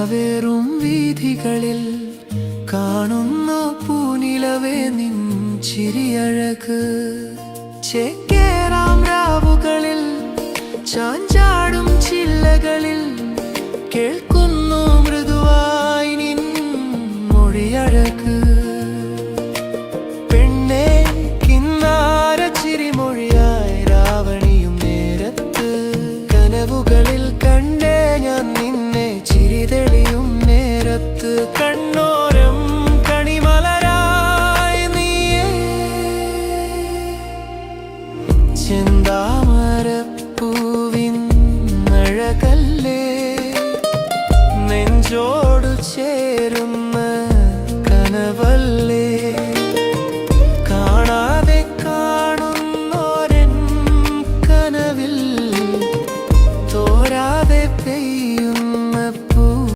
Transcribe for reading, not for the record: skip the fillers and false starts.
നിലാവേറും വീഥികളിൽ കാണുന്നു പൂനിലവേ നിൻ ചിരിയഴക്. ചേക്കേറാം രാവുകളിൽ ചാഞ്ചാടും ചില്ലകളിൽ കേൾക്കുന്നു മൃദുവായി നിൻ മൊഴിയഴക്. പെണ്ണേ കിന്നാര ചിരിമൊഴിയായി രാവണിയും നേരത്ത് കനവുകളിൽ കണ്ടേ ഞാൻ നിന്നെ ചിരിതെളിയും നേരത്ത്. കണ്ണോരം കണിമലരായി നീയേ ചെന്താമരപ്പൂവിൻ അഴകല്ലേ നെഞ്ചോടു ചേരുന്ന കനവല്ലേ.